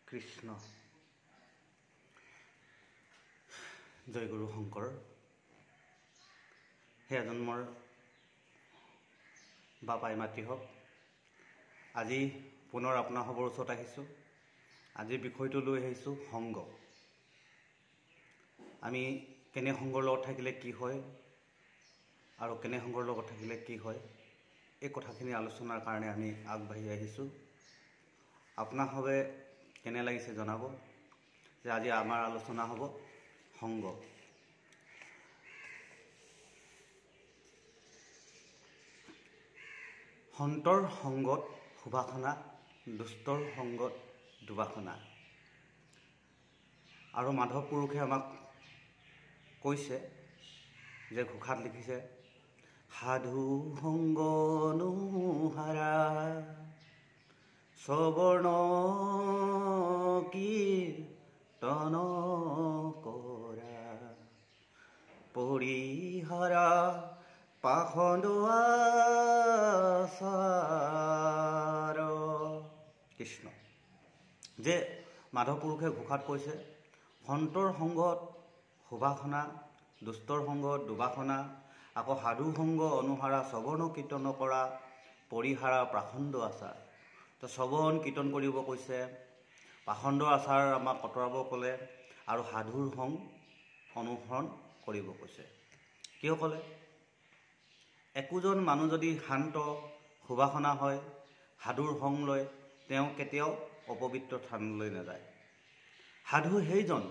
কৃষ্ণ জয় গুৰু শংকৰ। সেয়া জন্মৰ বাপাই মাতৃ হওক। আজি পুনৰ আপোনাসৱৰ ওচৰত আহিছোঁ। আজিৰ বিষয়টো লৈ আহিছোঁ সংগ। আমি কেনে সংগৰ লগত থাকিলে কি হয় আৰু কেনে সংগৰ লগত থাকিলে কি হয়, এই কথাখিনি আলোচনাৰ কাৰণে আমি আগবাঢ়ি আহিছোঁ। আপোনাসৱে কেনে লাগিছে জনাব যে আজি আমাৰ আলোচনা হ'ব সংগ। সন্তৰ সংগত সুবাসনা, দুষ্টৰ সংগত দুবাসনা। আৰু মাধৱ পুৰুষে আমাক কৈছে যে ঘোষাত লিখিছে, সাধু সংগ নোহাৰা শ্ৰৱণ কীৰ্তন কৰা, পৰিহাৰা পাখণ্ড আচাৰ। কৃষ্ণ যে মাধৱ পুৰুষে ঘোষাত কৈছে, সন্তৰ সংগত সুবাসনা, দুষ্টৰ সংগত দুবাসনা, আকৌ সাধু সংগ অনুহাৰা শ্ৰৱণ কীৰ্তন কৰা, পৰিহাৰা পাখণ্ড আচাৰ। তো শ্ৰৱণ কীৰ্তন কৰিব কৈছে, পাখণ্ড আচাৰ আমাক আঁতৰাব ক'লে, আৰু সাধুৰ সংগ অনুসৰণ কৰিব কৈছে। কিয় ক'লে? একোজন মানুহ যদি শান্ত সুবাসনা হয়, সাধুৰ সংগ লয়, তেওঁ কেতিয়াও অপবিত্ৰ স্থানলৈ নাযায়। সাধু সেইজন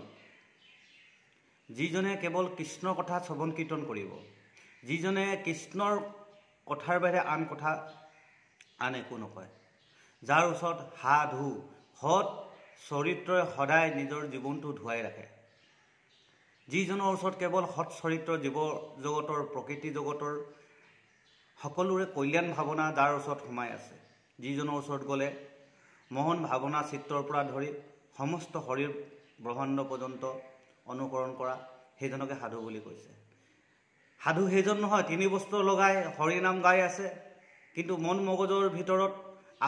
যিজনে কেৱল কৃষ্ণৰ কথা শ্ৰৱণ কীৰ্তন কৰিব, যিজনে কৃষ্ণৰ কথাৰ বাহিৰে আন কথা আন একো নকয়, যাৰ ওচৰত সাধু সৎ চৰিত্ৰই সদায় নিজৰ জীৱনটো ধুৱাই ৰাখে, যিজনৰ ওচৰত কেৱল সৎ চৰিত্ৰ জীৱ জগতৰ প্ৰকৃতি জগতৰ সকলোৰে কল্যাণ ভাৱনা যাৰ ওচৰত সোমাই আছে, যিজনৰ ওচৰত গ'লে মন ভাৱনা চিত্ৰৰ পৰা ধৰি সমস্ত শৰীৰ ব্ৰহ্মাণ্ড পৰ্যন্ত অনুকৰণ কৰা, সেইজনকে সাধু বুলি কৈছে। সাধু সেইজন নহয় তিনি বস্ত্ৰ লগাই হৰিনাম গাই আছে, কিন্তু মন মগজৰ ভিতৰত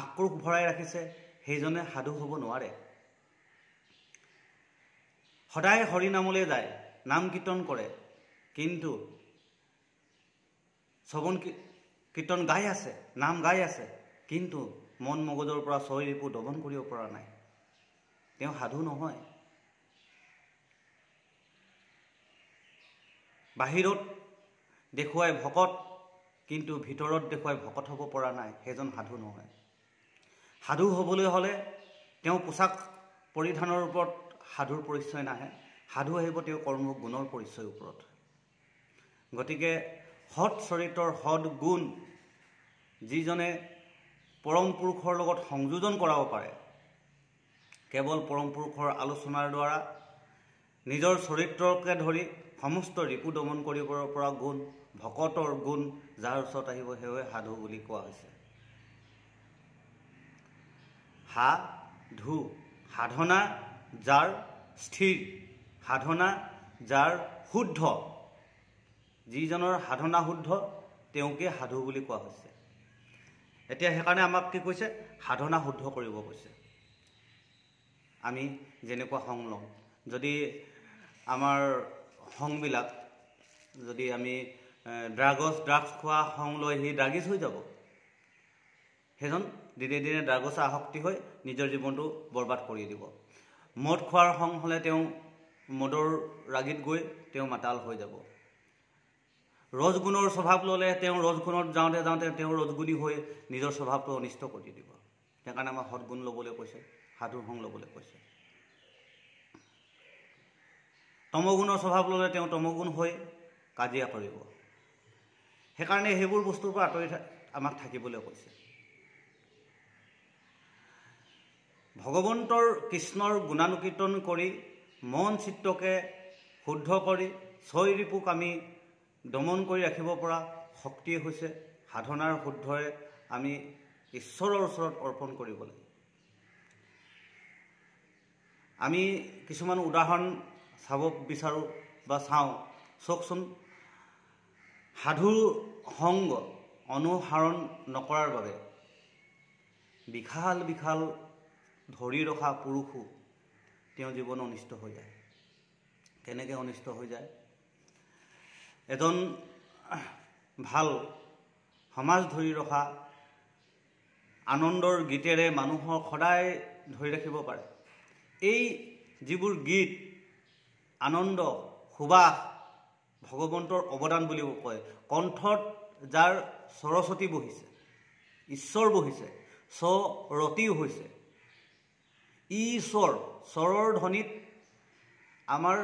আক্ৰোশ ভৰাই ৰাখিছে, সেইজনে সাধু হ'ব নোৱাৰে। সদায় হৰিনামলৈ যায়, নাম কীৰ্তন কৰে, কিন্তু শ্ৰৱণ কীৰ্তন গাই আছে, নাম গাই আছে, কিন্তু মন মগজৰ পৰা ছয় ৰিপু দমন কৰিব পৰা নাই, তেওঁ সাধু নহয়। বাহিৰত দেখুৱাই ভকত, কিন্তু ভিতৰত দেখুৱাই ভকত হ'ব পৰা নাই, সেইজন সাধু নহয়। সাধু হ'বলৈ হ'লে তেওঁ পোছাক পৰিধানৰ ওপৰত সাধুৰ পৰিচয় নাহে, সাধু আহিব তেওঁ কৰ্ম গুণৰ পৰিচয়ৰ ওপৰত। গতিকে সৎ চৰিত্ৰৰ সৎ গুণ যিজনে পৰম পুৰুষৰ লগত সংযোজন কৰাব পাৰে, কেৱল পৰম পুৰুষৰ আলোচনাৰ দ্বাৰা নিজৰ চৰিত্ৰকে ধৰি সমস্ত ৰিপু দমন কৰিব পৰা গুণ, ভকতৰ গুণ যাৰ ওচৰত আহিব, সেয়ে সাধু বুলি কোৱা হৈছে। সাধু সাধনা যাৰ স্থিৰ, সাধনা যাৰ শুদ্ধ, যিজনৰ সাধনা শুদ্ধ তেওঁকে সাধু বুলি কোৱা হৈছে। এতিয়া সেইকাৰণে আমাক কি কৈছে? সাধনা শুদ্ধ কৰিব কৈছে। আমি যেনেকুৱা সংগ লওঁ, যদি আমাৰ সংবিলাক যদি আমি ড্ৰাগছ খোৱা সংগ লৈ সি ড্ৰাগিছ হৈ যাব, সেইজন দিনে দিনে ড্ৰাগছ আসক্তি হৈ নিজৰ জীৱনটো বৰবাদ কৰি দিব। মদ খোৱাৰ সংগ হ'লে তেওঁ মদৰ ৰাগিত গৈ তেওঁ মাতাল হৈ যাব। ৰজগুণৰ স্বভাৱ ল'লে তেওঁ ৰজগুণত যাওঁতে যাওঁতে তেওঁ ৰজগুণী হৈ নিজৰ স্বভাৱটো অনিষ্ট কৰি দিব। সেইকাৰণে আমাক সৎগুণ ল'বলৈ কৈছে, সাধুৰ সংগ ল'বলৈ কৈছে। তমগুণৰ স্বভাৱ ল'লে তেওঁ তমগুণ হৈ কাজিয়া কৰিব। সেইকাৰণে সেইবোৰ বস্তুৰ পৰা আঁতৰি আমাক থাকিবলৈ কৈছে। ভগৱন্তৰ কৃষ্ণৰ গুণানুকীৰ্তন কৰি মন চিত্তকে শুদ্ধ কৰি ছয় ৰিপুক আমি দমন কৰি ৰাখিব পৰা শক্তিয়ে হৈছে সাধনাৰ শুদ্ধৰে আমি ঈশ্বৰৰ ওচৰত অৰ্পণ কৰিব লাগে। আমি কিছুমান উদাহৰণ চাব বিচাৰোঁ বা চাওঁ। চাওকচোন, সাধুৰ সংগ অনুসৰণ নকৰাৰ বাবে বিশাল বিশাল ধৰি ৰখা পুৰুষো তেওঁ জীৱন অনিষ্ট হৈ যায়। কেনেকৈ অনিষ্ট হৈ যায়? এজন ভাল সমাজ ধৰি ৰখা আনন্দৰ গীতেৰে মানুহক সদায় ধৰি ৰাখিব পাৰে। এই যিবোৰ গীত আনন্দ সুবাস ভগৱন্তৰ অৱদান বুলিও কয়। কণ্ঠত যাৰ সৰস্বতী বহিছে, ঈশ্বৰ বহিছে, স্বৰতিও হৈছে, ঈশ্বৰ স্বৰৰ ধ্বনিত আমাৰ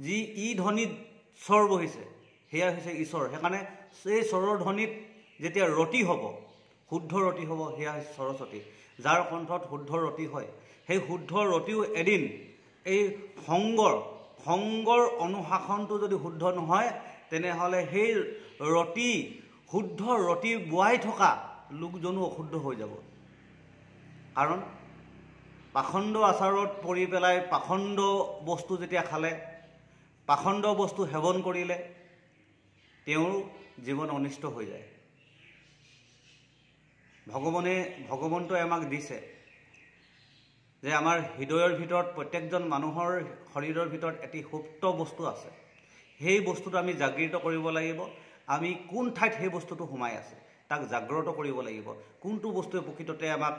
যি ধ্বনিত স্বৰ বহিছে সেয়া হৈছে ঈশ্বৰ। সেইকাৰণে সেই স্বৰৰ ধ্বনিত যেতিয়া ৰতি হ'ব, শুদ্ধ ৰতি হ'ব, সেয়া হৈছে সৰস্বতী। যাৰ কণ্ঠত শুদ্ধ ৰতি হয়, সেই শুদ্ধ ৰতিও এদিন এই সংগৰ অনুশাসনটো যদি শুদ্ধ নহয়, তেনেহ'লে সেই শুদ্ধ ৰতি বোৱাই থকা লোকজনো অশুদ্ধ হৈ যাব। কাৰণ পাখণ্ড আচাৰত পৰি পেলাই পাখণ্ড বস্তু যেতিয়া খালে, পাখণ্ড বস্তু সেৱন কৰিলে, তেওঁৰ জীৱন অনিষ্ট হৈ যায়। ভগৱন্তই আমাক দিছে যে আমাৰ হৃদয়ৰ ভিতৰত, প্ৰত্যেকজন মানুহৰ শৰীৰৰ ভিতৰত এটি সুপ্ত বস্তু আছে। সেই বস্তুটো আমি জাগৃত কৰিব লাগিব। আমি কোন ঠাইত সেই বস্তুটো সোমাই আছে তাক জাগ্ৰত কৰিব লাগিব। কোনটো বস্তুৱে প্ৰকৃততে আমাক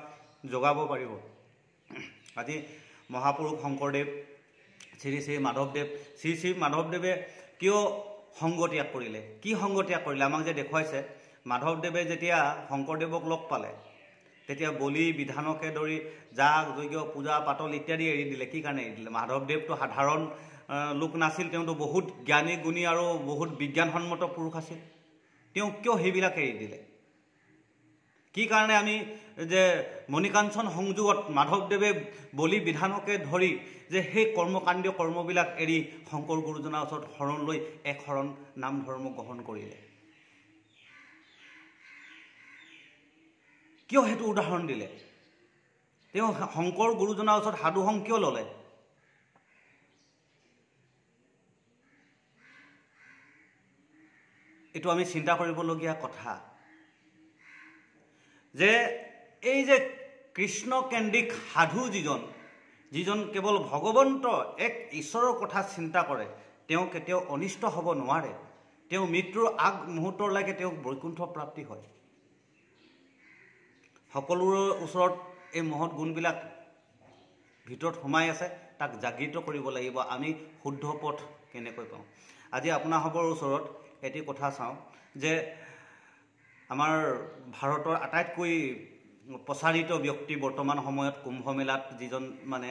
জগাব পাৰিব। আজি মহাপুৰুষ শংকৰদেৱ, শ্ৰী শ্ৰী মাধৱদেৱে কিয় সংগ ত্যাগ কৰিলে? কি সংগ ত্যাগ কৰিলে? আমাক যে দেখুৱাইছে, মাধৱদেৱে যেতিয়া শংকৰদেৱক লগ পালে, তেতিয়া বলি বিধানকে ধৰি যাগ যজ্ঞ পূজা পাতল ইত্যাদি এৰি দিলে। কি কাৰণে এৰি দিলে? মাধৱদেৱটো সাধাৰণ লোক নাছিল, তেওঁতো বহুত জ্ঞানী গুণী আৰু বহুত বিজ্ঞানসন্মত পুৰুষ আছিল। তেওঁ কিয় সেইবিলাক এৰি দিলে? কি কাৰণে আমি যে মণিকাঞ্চন সংযোগত মাধৱদেৱে বলি বিধানকে ধৰি যে সেই কৰ্মকাণ্ডীয় কৰ্মবিলাক এৰি শংকৰ গুৰুজনাৰ ওচৰত শৰণ লৈ এক শৰণ নাম ধৰ্ম গ্ৰহণ কৰিলে? কিয় সেইটো উদাহৰণ দিলে? তেওঁ শংকৰ গুৰুজনাৰ ওচৰত সাধুসং কিয় ল'লে? এইটো আমি চিন্তা কৰিবলগীয়া কথা যে এই যে কৃষ্ণকেন্দ্ৰিক সাধু যিজন কেৱল ভগৱন্ত এক ঈশ্বৰৰ কথা চিন্তা কৰে, তেওঁ কেতিয়াও অনিষ্ট হ'ব নোৱাৰে। তেওঁ মৃত্যুৰ আগ মুহূৰ্তলৈকে তেওঁ বৈকুণ্ঠ প্ৰাপ্তি হয়। সকলোৰে ওচৰত এই মহৎ গুণবিলাক ভিতৰত সোমাই আছে, তাক জাগৃত কৰিব লাগিব। আমি শুদ্ধ পথ কেনেকৈ পাওঁ? আজি আপোনালোকৰ ওচৰত এটি কথা চাওঁ যে আমাৰ ভাৰতৰ আটাইতকৈ প্ৰচাৰিত ব্যক্তি বৰ্তমান সময়ত কুম্ভমেলাত যিজন মানে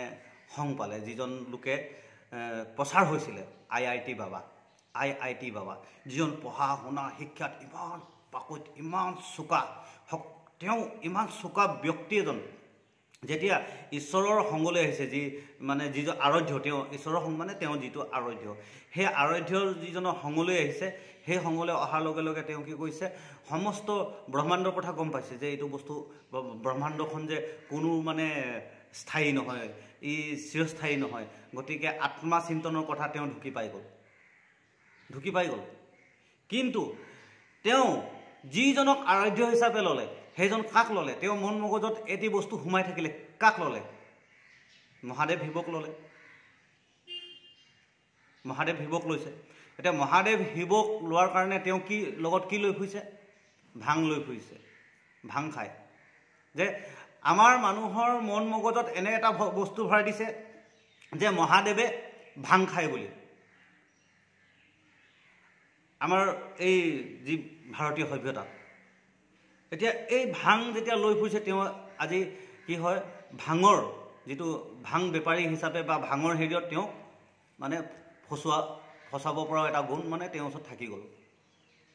সং পালে, যিজন লোকে প্ৰচাৰ হৈছিলে, IIT বাবা, যিজন পঢ়া শুনা শিক্ষাত ইমান পাকৈত, ইমান চোকা, তেওঁ ইমান চোকা ব্যক্তি এজন যেতিয়া ঈশ্বৰৰ সংগলৈ আহিছে, যিজন আৰাধ্য, তেওঁ ঈশ্বৰৰ সংগ মানে তেওঁ যিটো আৰাধ্য, সেই আৰাধ্যৰ যিজনৰ সংগলৈ আহিছে, সেই সংগলৈ অহাৰ লগে লগে তেওঁ কি কৰিছে? সমস্ত ব্ৰহ্মাণ্ডৰ কথা গম পাইছে যে এইটো বস্তু, ব্ৰহ্মাণ্ডখন যে কোনো স্থায়ী নহয়, ই চিৰস্থায়ী নহয়। গতিকে আত্মা চিন্তনৰ কথা তেওঁ ঢুকি পাই গ'ল। কিন্তু তেওঁ যিজনক আৰাধ্য হিচাপে ল'লে, সেইজন কাক ল'লে? তেওঁ মন মগজত এটি বস্তু সোমাই থাকিলে, কাক ল'লে? মহাদেৱ শিৱক ল'লে। মহাদেৱ শিৱক লৈছে। এতিয়া মহাদেৱ শিৱক লোৱাৰ কাৰণে তেওঁ লগত কি লৈ ফুৰিছে? ভাং লৈ ফুৰিছে, ভাং খায়। যে আমাৰ মানুহৰ মন মগজত এনে এটা বস্তু ভৰাই দিছে যে মহাদেৱে ভাং খায় বুলি। আমাৰ এই যি ভাৰতীয় সভ্যতা, এতিয়া এই ভাং যেতিয়া লৈ ফুৰিছে, তেওঁ আজি কি হয়, ভাঙৰ যিটো ভাং বেপাৰী হিচাপে বা ভাঙৰ হেৰিয়ত তেওঁ ফচাব পৰাও এটা গুণ তেওঁৰ ওচৰত থাকি গ'ল।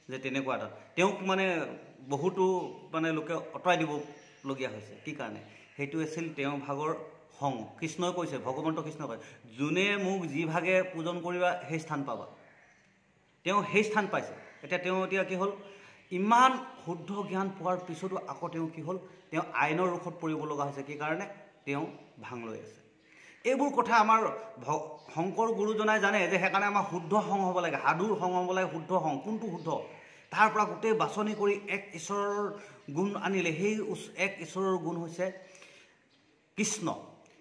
যে তেনেকুৱা এটা তেওঁক বহুতো লোকে আঁতৰাই দিবলগীয়া হৈছে। কি কাৰণে? সেইটো আছিল তেওঁ ভাগৰ সং। কৃষ্ণই কৈছে, ভগৱন্ত কৃষ্ণই কয়, যোনে মোক যি ভাগে পূজন কৰিবা সেই স্থান পাবা। তেওঁ সেই স্থান পাইছে। এতিয়া কি হ'ল? ইমান শুদ্ধ জ্ঞান পোৱাৰ পিছতো আকৌ তেওঁ কি হ'ল? তেওঁ আইনৰ ৰোষত পৰিব লগা হৈছে। কি কাৰণে? তেওঁ ভাং লৈ আছে। এইবোৰ কথা আমাৰ শংকৰ গুৰুজনাই জানে যে সেইকাৰণে আমাৰ শুদ্ধ সং হ'ব লাগে, সাধুৰ সং হ'ব লাগে, শুদ্ধ সং। কোনটো শুদ্ধ? তাৰ পৰা গোটেই বাছনি কৰি এক ঈশ্বৰৰ গুণ আনিলে। সেই এক ঈশ্বৰৰ গুণ হৈছে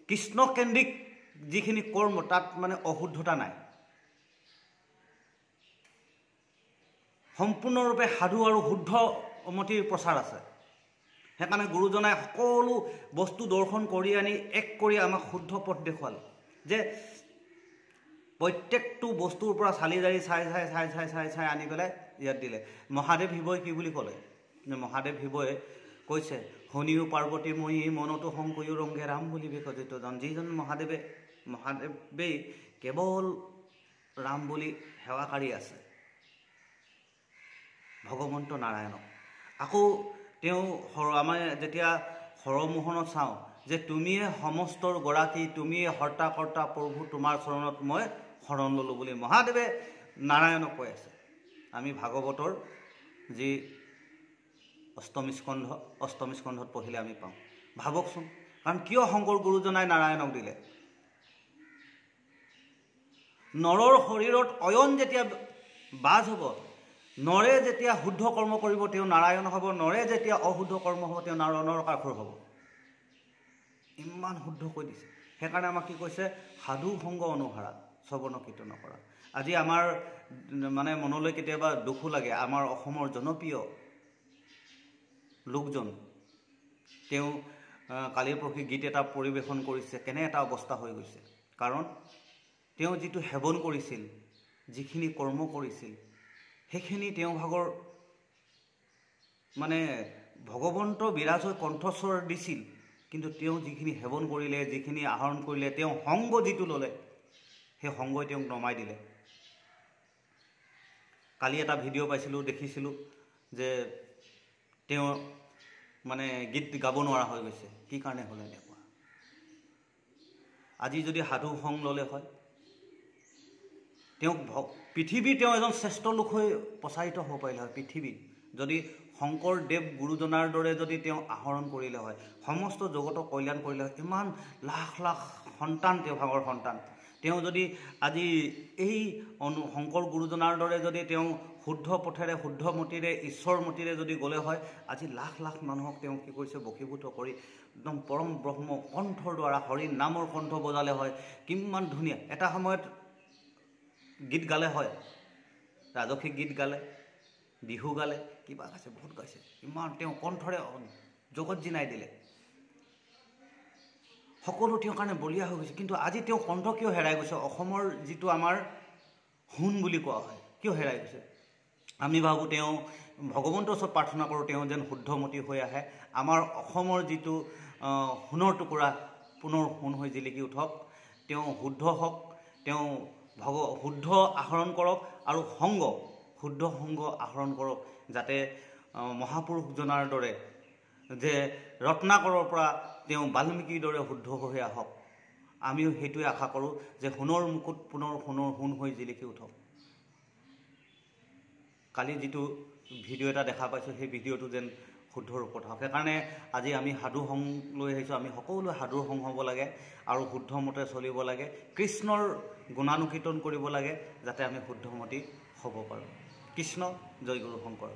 কৃষ্ণকেন্দ্ৰিক যিখিনি কৰ্ম তাত মানে অশুদ্ধতা নাই। সম্পূৰ্ণৰূপে সাধু আৰু শুদ্ধমতিৰ প্ৰচাৰ আছে। সেইকাৰণে গুৰুজনাই সকলো বস্তু দৰ্শন কৰি আনি এক কৰি আমাক শুদ্ধ পথ দেখুৱালে, যে প্ৰত্যেকটো বস্তুৰ পৰা চালি জাৰি চাই আনি পেলাই ইয়াত দিলে। মহাদেৱ শিৱই কি বুলি ক'লে, যে মহাদেৱ শিৱই কৈছে, শনিও পাৰ্বতী মই মনতো শংকয়ো ৰংগে ৰাম বুলি বিকজিত জন। যিজন মহাদেৱেই কেৱল ৰাম বুলি সেৱাকাৰী আছে, ভগৱন্ত নাৰায়ণক। আকৌ তেওঁ আমাৰ যেতিয়া হৰমোহনত চাওঁ, যে তুমিয়ে সমস্তৰ গৰাকী, তুমিয়ে হৰ্তা কৰ্তা প্ৰভু, তোমাৰ চৰণত মই শৰণ ল'লোঁ বুলি মহাদেৱে নাৰায়ণক কৈ আছে। আমি ভাগৱতৰ যি অষ্টমী স্কন্ধত পঢ়িলে আমি পাওঁ। ভাবকচোন, কাৰণ কিয় শংকৰ গুৰুজনাই নাৰায়ণক দিলে? নৰৰ শৰীৰত অয়ন যেতিয়া বাজ হ'ব, নৰে যেতিয়া শুদ্ধ কৰ্ম কৰিব তেওঁ নাৰায়ণ হ'ব, নৰে যেতিয়া অশুদ্ধ কৰ্ম হ'ব তেওঁ নৰকাসুৰ হ'ব। ইমান শুদ্ধ কৈ দিছে। সেইকাৰণে আমাক কি কৈছে, সাধু সংগ অনুসাৰা শ্ৰৱণ কীৰ্তন কৰা। আজি আমাৰ মানে মনলৈ কেতিয়াবা দুখো লাগে, আমাৰ অসমৰ জনপ্ৰিয় লোকজন, তেওঁ কালি পৰহি গীত এটা পৰিৱেশন কৰিছে, কেনে এটা অৱস্থা হৈ গৈছে। কাৰণ তেওঁ যিটো সেৱন কৰিছিল, যিখিনি কৰ্ম কৰিছিল, সেইখিনি তেওঁ ভাগৰ মানে ভগৱন্ত বিৰাজ হৈ কণ্ঠস্বৰ দিছিল, কিন্তু তেওঁ যিখিনি সেৱন কৰিলে, যিখিনি আহৰণ কৰিলে, তেওঁ সংগ যিটো ল'লে, সেই সংগই তেওঁক নমাই দিলে। কালি এটা ভিডিঅ' পাইছিলোঁ, দেখিছিলোঁ যে তেওঁ মানে গীত গাব নোৱাৰা হৈ গৈছে। কি কাৰণে হ'ল এনেকুৱা? আজি যদি সাধু সংগ ল'লে হয়, তেওঁক পৃথিৱীৰ তেওঁ এজন শ্ৰেষ্ঠ লোক হৈ প্ৰচাৰিত হ'ব পাৰিলে হয়। পৃথিৱীত যদি শংকৰদেৱ গুৰুজনাৰ দৰে যদি তেওঁ আহৰণ কৰিলে হয়, সমস্ত জগতক কল্যাণ কৰিলে হয়। ইমান লাখ লাখ সন্তান, তেওঁ ভাগৰ সন্তান, তেওঁ যদি আজি এই শংকৰ গুৰুজনাৰ দৰে যদি তেওঁ শুদ্ধ পথেৰে শুদ্ধমতিৰে ঈশ্বৰমতিৰে যদি গ'লে হয়, আজি লাখ লাখ মানুহক তেওঁ কি কৰিছে, বশীভূত কৰি একদম পৰম ব্ৰহ্ম কণ্ঠৰ দ্বাৰা হৰি নামৰ কণ্ঠ বজালে হয়। কিমান ধুনীয়া এটা সময়ত গীত গালে হয়, ৰাজসিক গীত গালে, বিহু গালে, কিবা গাইছে, বহুত গাইছে। ইমান তেওঁ কণ্ঠৰে জগত জিনাই দিলে, সকলো তেওঁৰ কাৰণে বলীয়া হৈ গৈছে। কিন্তু আজি তেওঁ কণ্ঠ কিয় হেৰাই গৈছে? অসমৰ যিটো আমাৰ সোণ বুলি কোৱা হয়, কিয় হেৰাই গৈছে? আমি ভাবোঁ তেওঁ ভগৱন্তৰ ওচৰত প্ৰাৰ্থনা কৰোঁ, তেওঁ যেন শুদ্ধমতী হৈ আহে, আমাৰ অসমৰ যিটো সোণৰ টুকুৰা পুনৰ সোণ হৈ জিলিকি উঠক, তেওঁ শুদ্ধ হওক, তেওঁ শুদ্ধ আহৰণ কৰক আৰু শুদ্ধ সংগ আহৰণ কৰক, যাতে মহাপুৰুষজনাৰ দৰে যে ৰত্নাকৰৰ পৰা তেওঁ বাল্মীকিৰ দৰে শুদ্ধ হৈ আহক। আমিও সেইটোৱে আশা কৰোঁ, যে সোণৰ মুকুট পুনৰ সোণ হৈ জিলিকি উঠক। কালি যিটো ভিডিঅ' এটা দেখা পাইছোঁ, সেই ভিডিঅ'টো যেন শুদ্ধ ৰূপত হওক। সেইকাৰণে আজি আমি সাধু সংগ লৈ আহিছোঁ। আমি সকলোৱে সাধুৰ সংগ হ'ব লাগে আৰু শুদ্ধমতে চলিব লাগে, কৃষ্ণৰ গুণানুকীৰ্তন কৰিব লাগে, যাতে আমি শুদ্ধমতী হ'ব পাৰোঁ। কৃষ্ণ জয় গুৰু শংকৰ।